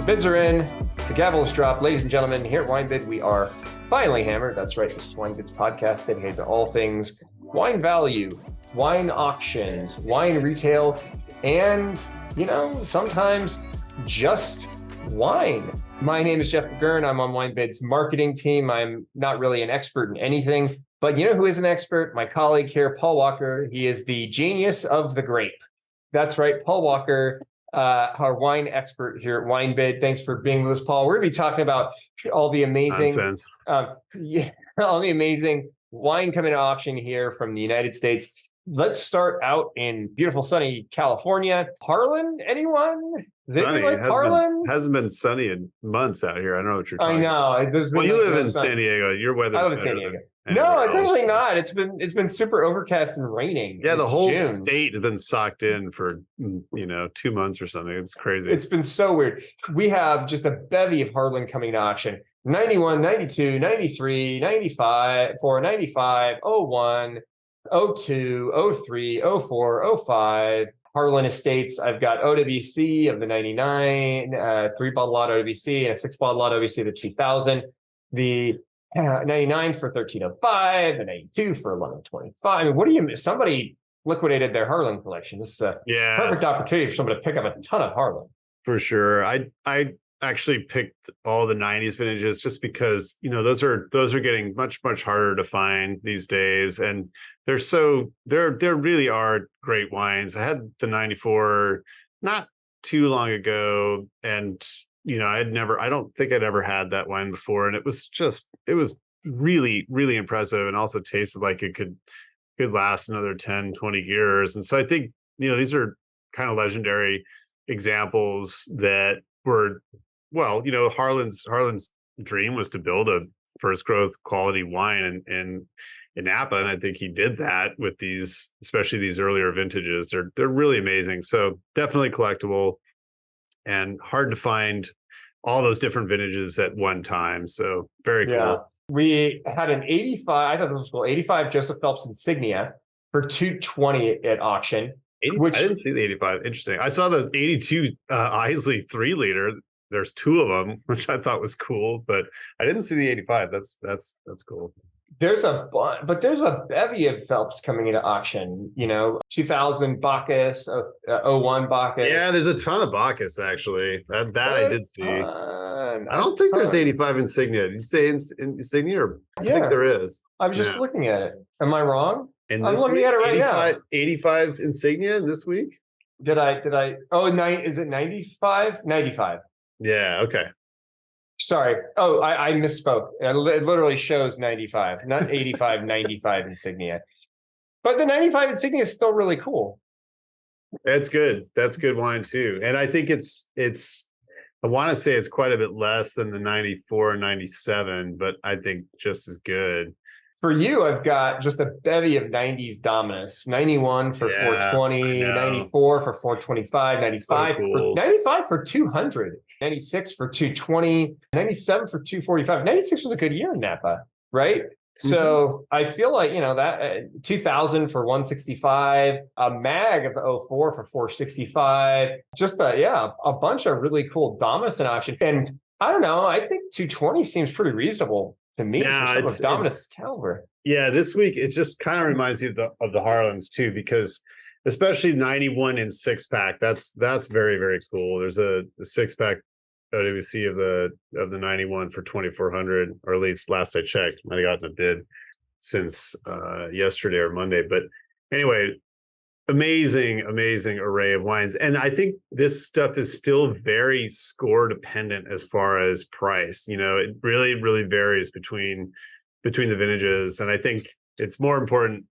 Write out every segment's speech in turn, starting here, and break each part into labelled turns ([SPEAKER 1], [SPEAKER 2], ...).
[SPEAKER 1] Bids are in. The gavel is dropped. Ladies and gentlemen, here at WineBid, we are finally hammered. That's right. This is WineBid's podcast dedicated to all things wine value, wine auctions, wine retail, and, sometimes just wine. My name is Jeff McGurn. I'm on WineBid's marketing team. I'm not really an expert in anything, but you know who is an expert? My colleague here, Paul Walker. He is the genius of the grape. That's right, Paul Walker, our wine expert here at WineBid. Thanks for being with us, Paul. We're going to be talking about all the amazing, all the amazing wine coming to auction here from the United States. Let's start out in beautiful sunny California. Harlan, anyone? Does anyone like Harlan?
[SPEAKER 2] Hasn't been sunny in months out here. I don't know what you're talking about.
[SPEAKER 1] I know.
[SPEAKER 2] Well, you live in San Diego. Your weather's
[SPEAKER 1] I live in San Diego. No, it's actually not. It's been super overcast and raining.
[SPEAKER 2] Yeah, the whole state has been socked in for 2 months or something. It's crazy.
[SPEAKER 1] It's been so weird. We have just a bevy of Harlan coming to auction. 91, 92, 93, 95, 4, 95, 01, 02, 03, 04, 05. Harlan Estates, I've got OWC of the 99, 3-bottle lot OWC, and a 6-bottle lot OWC of the 2000. The 99 for 1305, the 92 for 1125. I mean, somebody liquidated their Harlan collection. This is a perfect opportunity for somebody to pick up a ton of Harlan.
[SPEAKER 2] For sure. I actually picked all the 90s vintages just because, those are getting much, much harder to find these days. And there really are great wines. I had the 94 not too long ago, and I don't think I'd ever had that wine before. And it was really, really impressive, and also tasted like it could last another 10, 20 years. And so I think, these are kind of legendary examples that were, Harlan's dream was to build a first growth quality wine in Napa. And I think he did that with these, especially these earlier vintages. They're really amazing. So definitely collectible and hard to find all those different vintages at one time. So very cool.
[SPEAKER 1] We had an 85, I thought this was cool, 85 Joseph Phelps Insignia for $220 at auction.
[SPEAKER 2] I didn't see the 85. Interesting. I saw the 82 Isley 3-liter. There's two of them, which I thought was cool, but I didn't see the 85. That's cool.
[SPEAKER 1] There's a bevy of Phelps coming into auction. 2000 Bacchus, 01 Bacchus.
[SPEAKER 2] Yeah, there's a ton of Bacchus actually. That I did see. I don't think there's 85 Insignia. Did you say Insignia? Or I think there is.
[SPEAKER 1] I was just looking at it. Am I wrong?
[SPEAKER 2] I'm looking at it right now. 85 Insignia this week?
[SPEAKER 1] Did I? Oh, is it 95? 95.
[SPEAKER 2] Yeah, okay.
[SPEAKER 1] Sorry. Oh, I misspoke. It literally shows 95, not 85, 95 Insignia. But the 95 Insignia is still really cool.
[SPEAKER 2] That's good. That's good wine too. And I think it's I want to say it's quite a bit less than the 94 and 97, but I think just as good.
[SPEAKER 1] For you, I've got just a bevy of 90s Dominus. 91 for 420, 94 for 425, 95 for 200, 96 for 220, 97 for 245. 96 was a good year in Napa, right? Mm-hmm. So I feel like, that 2000 for 165, a mag of the 04 for 465, just a bunch of really cool Dominus in auction. And I don't know, I think 220 seems pretty reasonable to me for some of Dominus caliber.
[SPEAKER 2] Yeah, this week it just kind of reminds you of the Harlans too, because especially 91 in 6-pack, that's very, very cool. There's a 6-pack OWC of the 91 for 2,400, or at least last I checked. Might have gotten a bid since yesterday or Monday. But anyway, amazing array of wines. And I think this stuff is still very score dependent as far as price. It really, really varies between the vintages. And I think it's more important,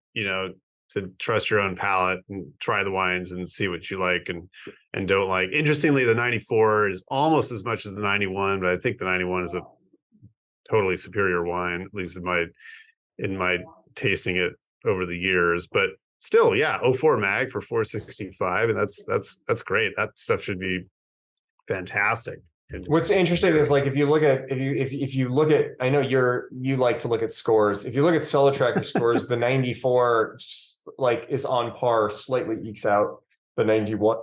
[SPEAKER 2] to trust your own palate and try the wines and see what you like and don't like. Interestingly, the 94 is almost as much as the 91, but I think the 91 is a totally superior wine, at least in my tasting it over the years. But still, 04 mag for 465, and that's great. That stuff should be fantastic.
[SPEAKER 1] What's interesting is, like, if you look at, I know you like to look at scores. If you look at Cellar Tracker scores, the 94 is on par, slightly ekes out the 91.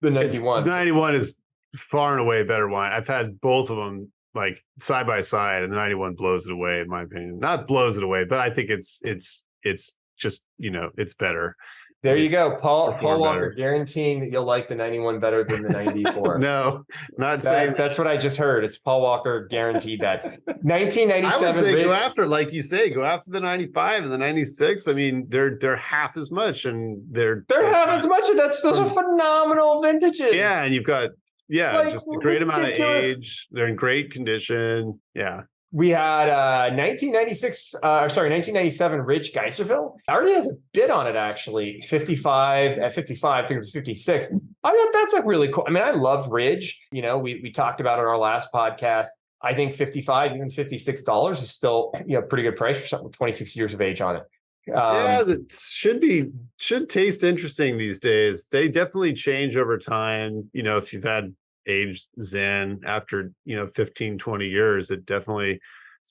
[SPEAKER 1] The 91
[SPEAKER 2] is far and away better wine. I've had both of them like side by side, and the 91 blows it away, in my opinion. Not blows it away, but I think it's just, it's better.
[SPEAKER 1] There you go. Paul
[SPEAKER 2] Perform
[SPEAKER 1] Walker
[SPEAKER 2] better.
[SPEAKER 1] guaranteeing that you'll like the 91 better than the 94.
[SPEAKER 2] No, not saying
[SPEAKER 1] That's what I just heard. It's Paul Walker guaranteed that.
[SPEAKER 2] I would
[SPEAKER 1] 1997.
[SPEAKER 2] say go after, like you say, go after the 95 and the 96. I mean, they're half as much, and they're
[SPEAKER 1] half as much, and that's those are phenomenal vintages.
[SPEAKER 2] Yeah, and you've got
[SPEAKER 1] Like,
[SPEAKER 2] just a great amount of
[SPEAKER 1] ridiculous.
[SPEAKER 2] age. They're in great condition. Yeah.
[SPEAKER 1] We had 1997 Ridge Geiserville. I already has a bid on it, actually. 55 at 55, I think it was 56. I thought that's like really cool. I mean, I love Ridge. We talked about it on our last podcast. I think 55, even $56 is still, pretty good price for something with 26 years of age on it.
[SPEAKER 2] That should taste interesting these days. They definitely change over time. If you've had aged Zen after 15, 20 years, it's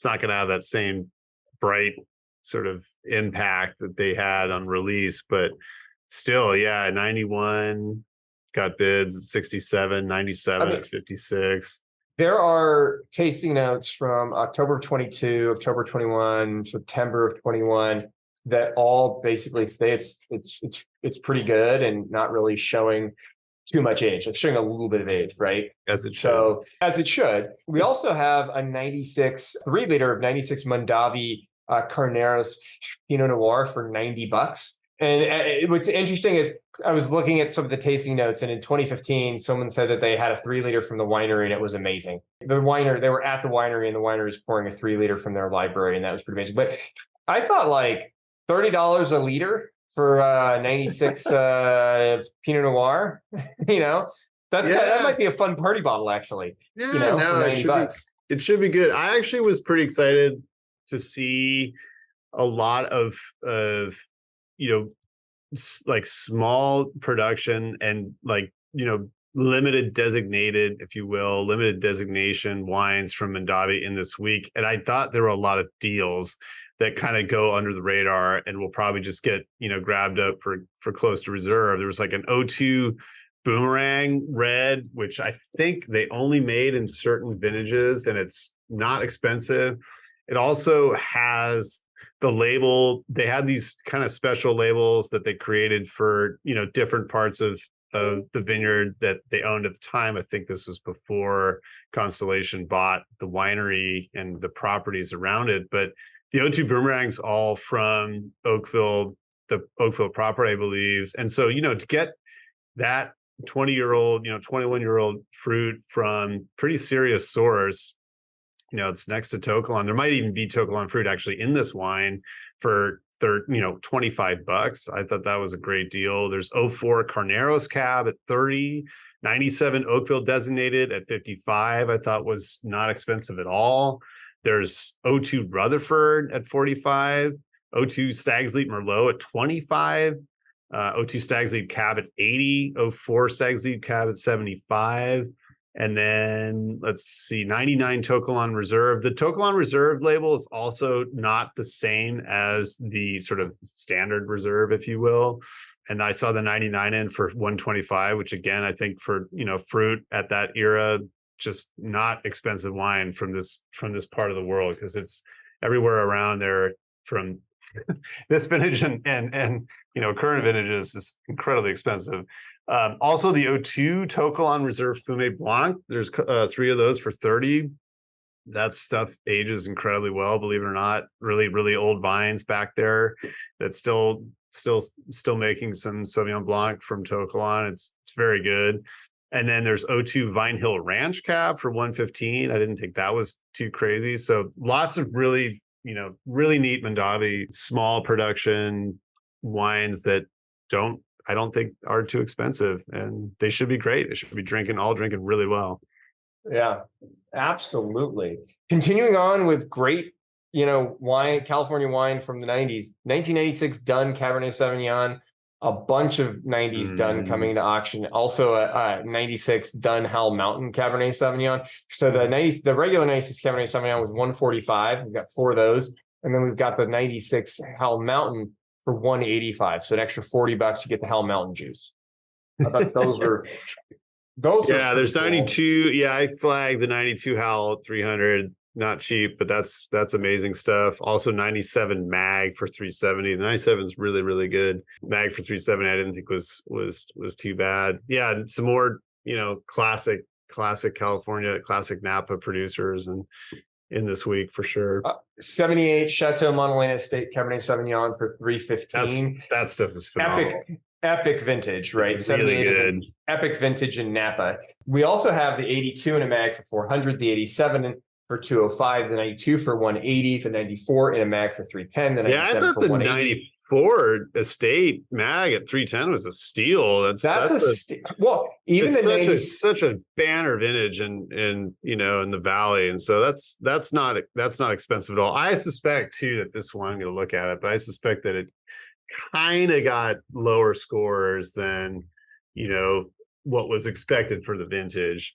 [SPEAKER 2] not going to have that same bright sort of impact that they had on release. But still, 91 got bids at 67, 97 at 56.
[SPEAKER 1] There are tasting notes from October of 22, October 21, September of 21 that all basically say it's pretty good and not really showing too much age. It's showing a little bit of age, right?
[SPEAKER 2] As it should.
[SPEAKER 1] We also have a 96 3-liter of 96 Mondavi Carneros Pinot Noir for $90. And what's interesting is I was looking at some of the tasting notes, and in 2015, someone said that they had a 3-liter from the winery, and it was amazing. They were at the winery, and the winery was pouring a 3-liter from their library, and that was pretty amazing. But I thought like $30 a liter for 96 Pinot Noir, that might be a fun party bottle, actually.
[SPEAKER 2] Yeah,
[SPEAKER 1] for $90.
[SPEAKER 2] It should be good. I actually was pretty excited to see a lot of like small production and limited designation wines from Mondavi in this week. And I thought there were a lot of deals that kind of go under the radar and will probably just get, grabbed up for close to reserve. There was like an O2 Boomerang Red, which I think they only made in certain vintages, and it's not expensive. It also has the label. They had these kind of special labels that they created for, different parts of the vineyard that they owned at the time. I think this was before Constellation bought the winery and the properties around it. But the O2 Boomerang's all from Oakville, the Oakville property, I believe. And so, to get that 20-year-old, 21-year-old fruit from pretty serious source, it's next to To Kalon. There might even be To Kalon fruit actually in this wine for $25. I thought that was a great deal. There's 04 Carneros Cab at 30, 97 Oakville designated at 55. I thought was not expensive at all. There's 02 Rutherford at 45, 02 Stag's Leap Merlot at 25, 02 Stag's Leap Cab at 80, 04 Stag's Leap Cab at 75. And then let's see, 99 To Kalon Reserve. The To Kalon Reserve label is also not the same as the sort of standard reserve, if you will. And I saw the 99 in for 125, which again, I think for, fruit at that era, just not expensive wine from this part of the world, because it's everywhere around there from this vintage and current vintages is incredibly expensive. Also the O2 To Kalon Reserve Fumé Blanc, there's 3 of those for 30. That stuff ages incredibly well, believe it or not. Really, really old vines back there that's still making some Sauvignon Blanc from To Kalon. It's very good. And then there's O2 Vine Hill Ranch Cab for 115. I didn't think that was too crazy. So lots of really, really neat Mondavi small production wines that I don't think are too expensive, and they should be great. They should be drinking really well.
[SPEAKER 1] Yeah, absolutely. Continuing on with great, wine, California wine from the 90s, 1996 Dunn Cabernet Sauvignon, a bunch of 90s Dunn coming to auction. Also a 96 Dunn Hell Mountain Cabernet Sauvignon. So the regular 96 Cabernet Sauvignon was 145. We've got 4 of those. And then we've got the 96 Hell Mountain for 185. So an extra $40 to get the Hell Mountain juice. I thought those were Those are
[SPEAKER 2] Yeah, there's
[SPEAKER 1] pretty cool.
[SPEAKER 2] 92. Yeah, I flagged the 92 Howl 300. Not cheap, but that's amazing stuff. Also 97 mag for 370. The 97 is really, really good. Mag for 370, I didn't think was too bad. Yeah, some more, classic California, classic Napa producers and in this week for sure.
[SPEAKER 1] 78 Chateau Montelena Estate Cabernet Sauvignon for
[SPEAKER 2] That's
[SPEAKER 1] 315.
[SPEAKER 2] that stuff is phenomenal.
[SPEAKER 1] Epic vintage, right?
[SPEAKER 2] It's really
[SPEAKER 1] 78 is
[SPEAKER 2] good.
[SPEAKER 1] an epic vintage in Napa. We also have the 82 in a mag for 400, the 87 for 205, the 92 for 180, the 94 in a mag for 310, the 97
[SPEAKER 2] Yeah, I thought
[SPEAKER 1] for
[SPEAKER 2] the
[SPEAKER 1] 180.
[SPEAKER 2] 94 Estate mag at 310 was a steal.
[SPEAKER 1] Well, even the 90,
[SPEAKER 2] such a banner vintage in in the valley, and so that's not expensive at all. I suspect too that this one, I'm going to look at it, but I suspect that it kind of got lower scores than what was expected for the vintage.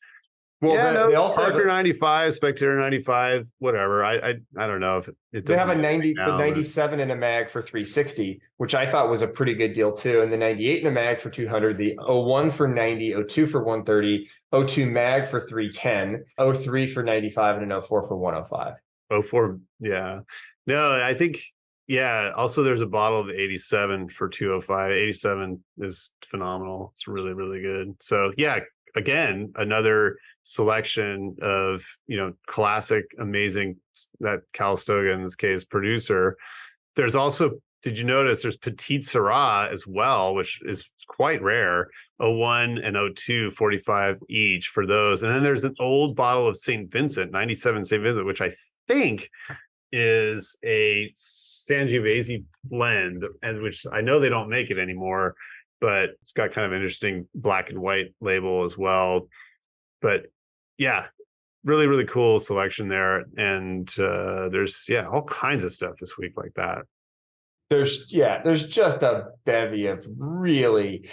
[SPEAKER 1] well, they also
[SPEAKER 2] Parker
[SPEAKER 1] have,
[SPEAKER 2] 95, Spectator 95, whatever. I don't know if it
[SPEAKER 1] they have a
[SPEAKER 2] doesn't
[SPEAKER 1] 90,
[SPEAKER 2] now,
[SPEAKER 1] the
[SPEAKER 2] but
[SPEAKER 1] 97 in a mag for 360, which I thought was a pretty good deal too. And the 98 in a mag for 200, the 01 for 90, 02 for 130, 02 mag for 310, 03 for 95, and an 04 for 105.
[SPEAKER 2] 04, yeah. No, I think, yeah. Also, there's a bottle of 87 for 205. 87 is phenomenal. It's really, really good. So, yeah, again, another selection of classic, amazing, that Calistoga in this case producer. There's also, did you notice there's Petite Syrah as well, which is quite rare. 01 and 02 45 each for those. And then there's an old bottle of St. Vincent, 97 St. Vincent, which I think is a Sangiovese blend, and which I know they don't make it anymore, but it's got kind of an interesting black and white label as well. But yeah, really, really cool selection there. And there's all kinds of stuff this week like that.
[SPEAKER 1] There's just a bevy of really,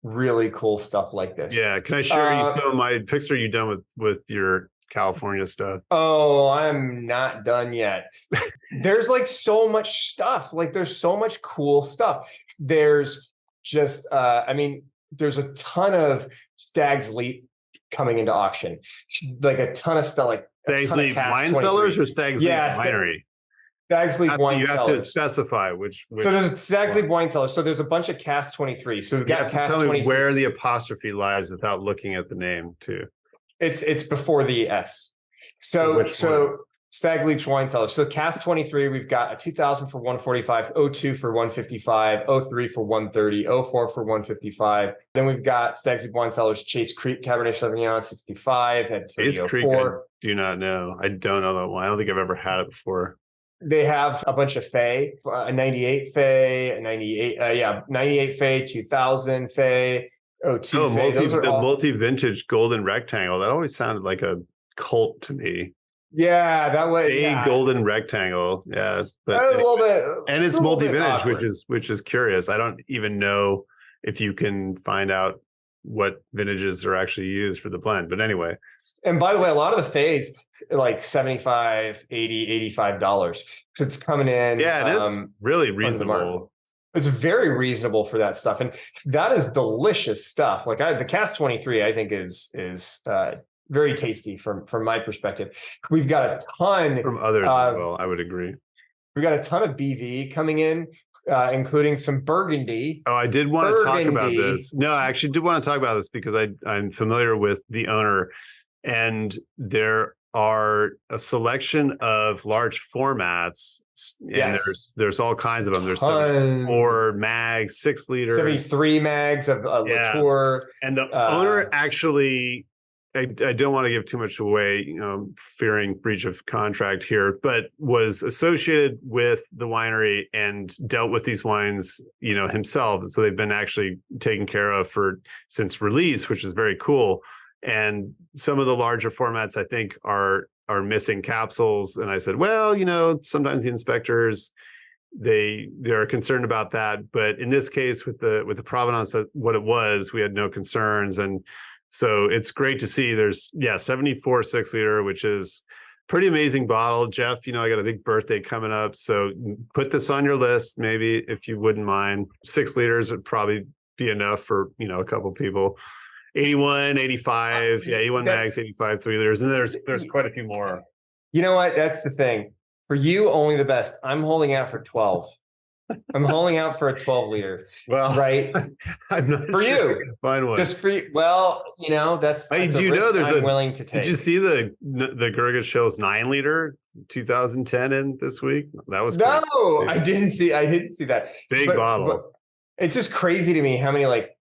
[SPEAKER 1] really cool stuff like this.
[SPEAKER 2] Yeah. Can I share you some of my picks? Are you done with your California stuff?
[SPEAKER 1] Oh, I'm not done yet. There's like so much stuff. Like there's so much cool stuff. There's just there's a ton of Stag's Leap coming into auction. Like a ton of stuff, like
[SPEAKER 2] Stag's Leap Wine Cellars or Stag's Leap Winery?
[SPEAKER 1] Stag's Leap Wine
[SPEAKER 2] You have
[SPEAKER 1] Cellars.
[SPEAKER 2] to specify which.
[SPEAKER 1] So there's Stag's Leap Wine Cellars. So there's a bunch of Cast 23. So we've got Cast 23. Tell me
[SPEAKER 2] where the apostrophe lies without looking at the name too.
[SPEAKER 1] It's before the S. So Stag Leap's Wine Cellars. So Cast 23, we've got a 2000 for 145, 02 for 155, 03 for 130, 04 for 155. Then we've got Stag Leap Wine Cellars Chase Creek Cabernet Sauvignon 65 at 304. Chase Creek, I
[SPEAKER 2] do not know. I don't know that one. I don't think I've ever had it before.
[SPEAKER 1] They have a bunch of Fay, a 98 Fay, a 98 Fay, 2000 Fay, 02 Fay.
[SPEAKER 2] Multi-vintage golden rectangle. That always sounded like a cult to me.
[SPEAKER 1] Yeah, that way.
[SPEAKER 2] A golden rectangle. Yeah,
[SPEAKER 1] but a little bit,
[SPEAKER 2] and it's multi-vintage, which is curious. I don't even know if you can find out what vintages are actually used for the blend. But anyway.
[SPEAKER 1] And by the way, a lot of the Fays like $75, $80, $85. So it's coming in.
[SPEAKER 2] Yeah, and it's really reasonable.
[SPEAKER 1] It's very reasonable for that stuff, and that is delicious stuff. Like the Cast 23, I think is very tasty from my perspective. We've got a ton
[SPEAKER 2] from others as well. I would agree.
[SPEAKER 1] We've got a ton of BV coming in, including some Burgundy.
[SPEAKER 2] Oh, I did want to talk about this. No, I actually did want to talk about this because I'm familiar with the owner, and there are a selection of large formats, and there's all kinds of them. There's 74 mags, 6 liter,
[SPEAKER 1] 73 mags of Latour,
[SPEAKER 2] and the owner actually. I don't want to give too much away, fearing breach of contract here, but was associated with the winery and dealt with these wines, himself. So they've been actually taken care of since release, which is very cool. And some of the larger formats, I think, are missing capsules. And I said, well, sometimes the inspectors, they're concerned about that. But in this case, with the provenance of what it was, we had no concerns. And so it's great to see there's 74 6 liter, which is pretty amazing bottle. Jeff, I got a big birthday coming up, so put this on your list, maybe, if you wouldn't mind. 6 liters would probably be enough for, a couple people. 81, 85. Yeah, 81 mags, 85 3 liters. And there's quite a few more.
[SPEAKER 1] You know what? That's the thing. For you, only the best. I'm holding out for 12. I'm holding out for a 12-liter.
[SPEAKER 2] Well,
[SPEAKER 1] right.
[SPEAKER 2] I'm not
[SPEAKER 1] for
[SPEAKER 2] sure
[SPEAKER 1] you.
[SPEAKER 2] Find one.
[SPEAKER 1] Just for you. Well, that's
[SPEAKER 2] I do know there's
[SPEAKER 1] I'm willing to take.
[SPEAKER 2] Did you see the Gerget Shills 9-liter 2010 in this week? That was
[SPEAKER 1] I didn't see that.
[SPEAKER 2] Big bottle.
[SPEAKER 1] But it's just crazy to me how many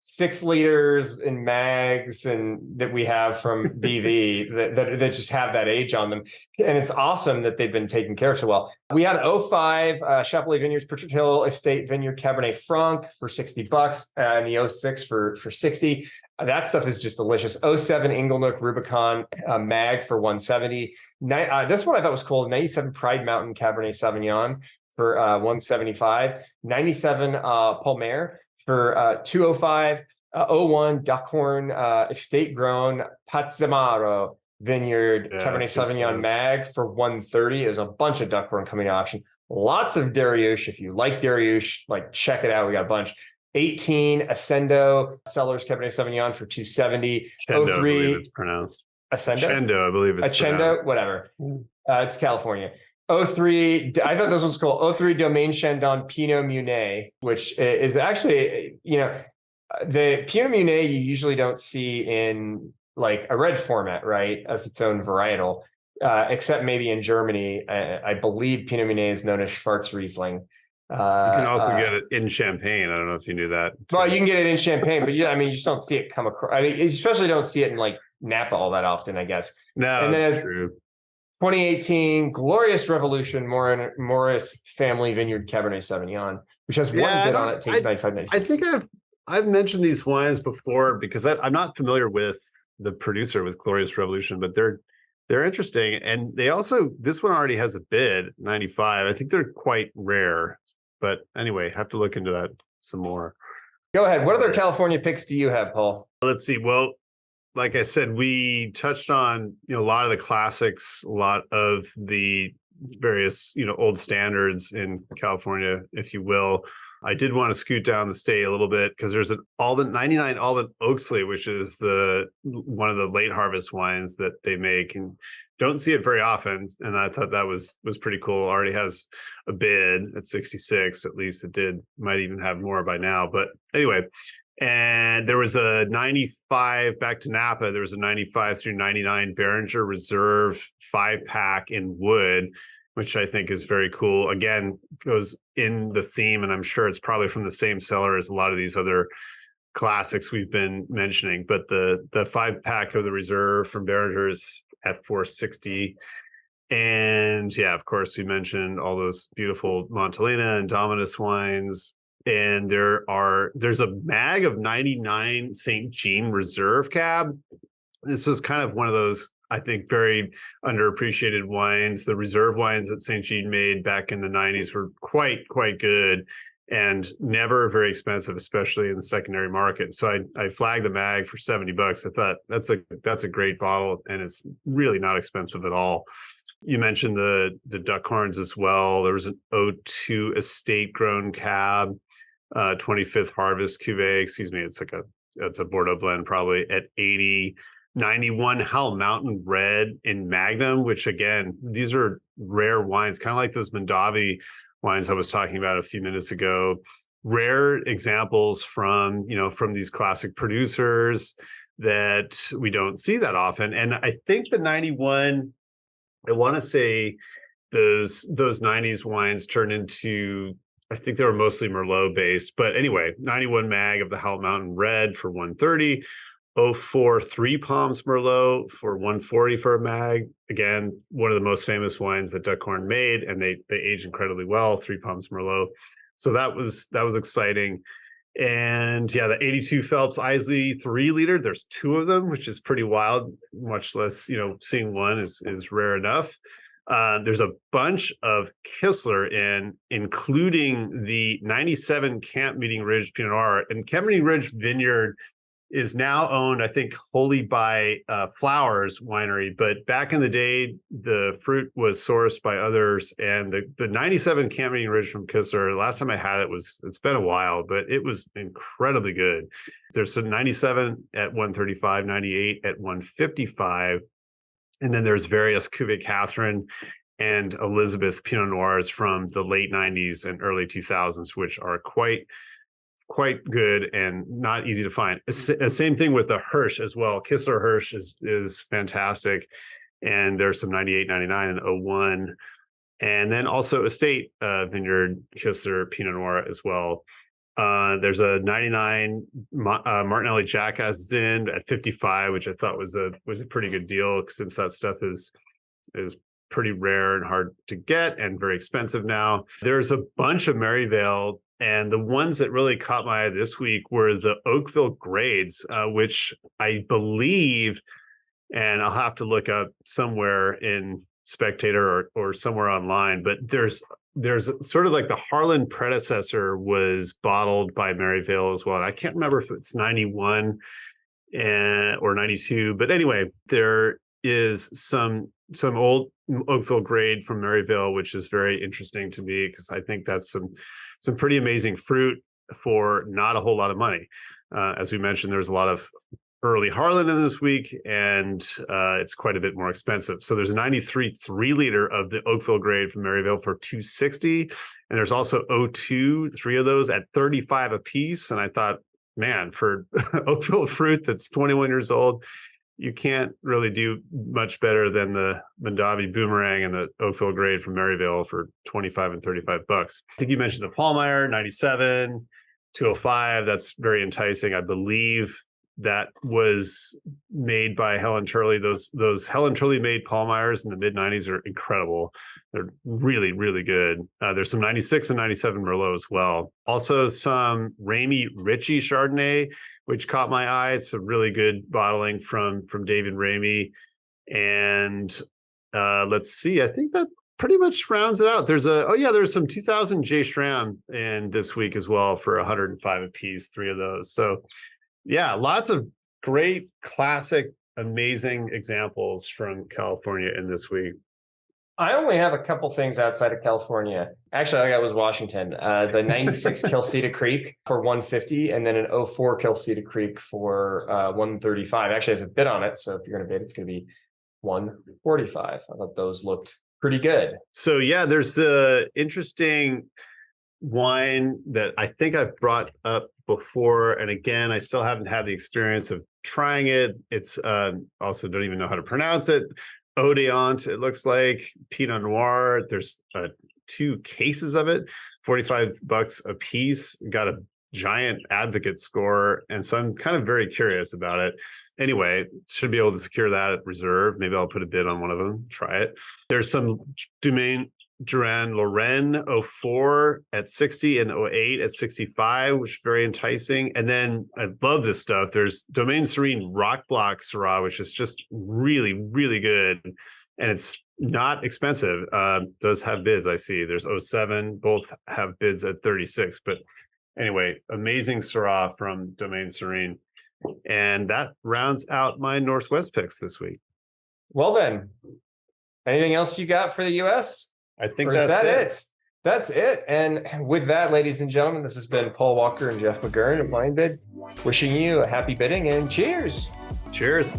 [SPEAKER 1] 6 liters in mags and that we have from BV that just have that age on them. And it's awesome that they've been taken care of so well. We had 05 Chapelet Vineyards Pritchard Hill Estate Vineyard Cabernet Franc for $60 and the 06 for 60. That stuff is just delicious. 07 Inglenook Rubicon mag for 170. This one I thought was cool. 97 Pride Mountain Cabernet Sauvignon for 175. 97 Palmer for 205, 01 Duckhorn Estate Grown Pazzamaro Vineyard Cabernet Sauvignon mag for 130. There's a bunch of Duckhorn coming to auction. Lots of Dariouche. If you like Dariouche, check it out. We got a bunch. 18 Ascendo Cellars Cabernet Sauvignon for 270.
[SPEAKER 2] Chendo, 03 I believe it's pronounced.
[SPEAKER 1] Ascendo?
[SPEAKER 2] Chendo, I believe it's
[SPEAKER 1] Chendo, whatever. It's California. 03, I thought this was cool. 03 Domaine Chandon Pinot Meunier, which is actually, the Pinot Meunier you usually don't see in a red format, right? As its own varietal, except maybe in Germany. I believe Pinot Meunier is known as Schwarzriesling.
[SPEAKER 2] You can also get it in Champagne. I don't know if you knew that.
[SPEAKER 1] Well, you can get it in Champagne, but you just don't see it come across. I mean, you especially don't see it in Napa all that often, I guess.
[SPEAKER 2] No, that's true.
[SPEAKER 1] 2018 Glorious Revolution Morris Family Vineyard Cabernet Sauvignon, which has one bit on it, take 95.96.
[SPEAKER 2] I think I've mentioned these wines before because I'm not familiar with the producer with Glorious Revolution, but they're interesting. And they also, this one already has a bid, 95. I think they're quite rare. But anyway, have to look into that some more.
[SPEAKER 1] Go ahead. What other California picks do you have, Paul?
[SPEAKER 2] Let's see. Well, like I said, we touched on a lot of the classics, a lot of the various old standards in California, if you will. I did want to scoot down the state a little bit because there's an 99 Alban Oaksley, which is one of the late harvest wines that they make, and don't see it very often. And I thought that was pretty cool. Already has a bid at 66. At least it did. Might even have more by now. But anyway. And there was a 95 back to Napa. There was a 95 through 99 Behringer Reserve 5-pack in wood, which I think is very cool. Again, goes in the theme, and I'm sure it's probably from the same seller as a lot of these other classics we've been mentioning. But the 5-pack of the Reserve from Behringer is at 460. And yeah, of course, we mentioned all those beautiful Montelena and Dominus wines. And there's a mag of 99 St. Jean Reserve Cab. This was kind of one of those, I think, very underappreciated wines. The reserve wines that St. Jean made back in the 90s were quite good and never very expensive, especially in the secondary market. So I flagged the mag for $70. I thought that's a great bottle, and it's really not expensive at all. You mentioned the Duckhorns as well. There was an 02 Estate Grown Cab, 25th Harvest Cuvée. Excuse me, it's a Bordeaux blend probably at 80. 91 Howell Mountain Red in Magnum, which again, these are rare wines, kind of like those Mondavi wines I was talking about a few minutes ago. Rare examples from these classic producers that we don't see that often. And I think the 91, I want to say those 90s wines turned into, I think they were mostly Merlot based, but anyway, 91 mag of the Howell Mountain Red for 130, 04 Three Palms Merlot for 140 for a mag. Again, one of the most famous wines that Duckhorn made, and they age incredibly well, Three Palms Merlot. So that was exciting. And yeah, the 82 Phelps Isley 3-liter, there's 2 of them, which is pretty wild, much less, seeing one is rare enough. There's a bunch of Kistler including the 97 Camp Meeting Ridge Pinot Noir. And Camp Meeting Ridge Vineyard is now owned, I think, wholly by Flowers Winery. But back in the day, the fruit was sourced by others. And the 97 Camping Ridge from Kistler, last time I had it it's been a while, but it was incredibly good. There's some 97 at 135, 98 at 155. And then there's various Cuvée Catherine and Elizabeth Pinot Noirs from the late 90s and early 2000s, which are quite good and not easy to find. Same thing with the Hirsch as well. Kistler Hirsch is fantastic. And there's some 98, 99, and 01. And then also Estate Vineyard Kistler Pinot Noir as well. There's a 99 Martinelli Jackass Zin at 55, which I thought was a pretty good deal, since that stuff is pretty rare and hard to get and very expensive now. There's a bunch of Maryvale, and the ones that really caught my eye this week were the Oakville grades, which I believe, and I'll have to look up somewhere in Spectator or somewhere online, but there's sort of like the Harlan predecessor was bottled by Maryvale as well. And I can't remember if it's 91 or 92, but anyway, there is some old Oakville grade from Maryvale, which is very interesting to me, because I think that's some pretty amazing fruit for not a whole lot of money. As we mentioned, there's a lot of early Harlan in this week, and it's quite a bit more expensive. So there's a 93 3-liter of the Oakville grade from Maryvale for $260, and there's also 02, 3 of those at $35 a piece. And I thought, man, for Oakville fruit that's 21 years old, you can't really do much better than the Mondavi Boomerang and the Oakville grade from Maryvale for 25 and $35. I think you mentioned the Pallmeyer 97, 205. That's very enticing. I believe that was made by Helen Turley. Those Helen Turley made Pallmeyers in the mid 90s are incredible. They're really, really good. There's some 96 and 97 Merlot as well. Also some Ramey Ritchie Chardonnay, which caught my eye. It's a really good bottling from David Ramey. And let's see, I think that pretty much rounds it out. There's some 2000 J. Stram in this week as well for 105 a piece, 3 of those. So yeah, lots of great, classic, amazing examples from California in this week.
[SPEAKER 1] I only have a couple things outside of California. Actually, I got was Washington. The 96 Kilsita Creek for 150, and then an 04 Kilsita Creek for 135. Actually has a bid on it, so if you're going to bid, it's going to be 145. I thought those looked pretty good.
[SPEAKER 2] So yeah, there's the interesting wine that I think I've brought up before, and again, I still haven't had the experience of trying it. It's also don't even know how to pronounce it. Odeant, it looks like Pinot Noir. There's 2 cases of it, $45 a piece. Got a giant advocate score, and so I'm kind of very curious about it. Anyway, should be able to secure that at reserve. Maybe I'll put a bid on one of them, try it. There's some Domaine Duran Lorraine 04 at 60 and 08 at 65, which is very enticing. And then I love this stuff. There's Domaine Serene Rock Block Syrah, which is just really, really good. And it's not expensive. Does have bids, I see. There's 07, both have bids at 36. But anyway, amazing Syrah from Domaine Serene. And that rounds out my Northwest picks this week.
[SPEAKER 1] Well then, anything else you got for the US?
[SPEAKER 2] I think
[SPEAKER 1] that's it. That's it. And with that, ladies and gentlemen, this has been Paul Walker and Jeff McGurn of WineBid, wishing you a happy bidding and cheers.
[SPEAKER 2] Cheers.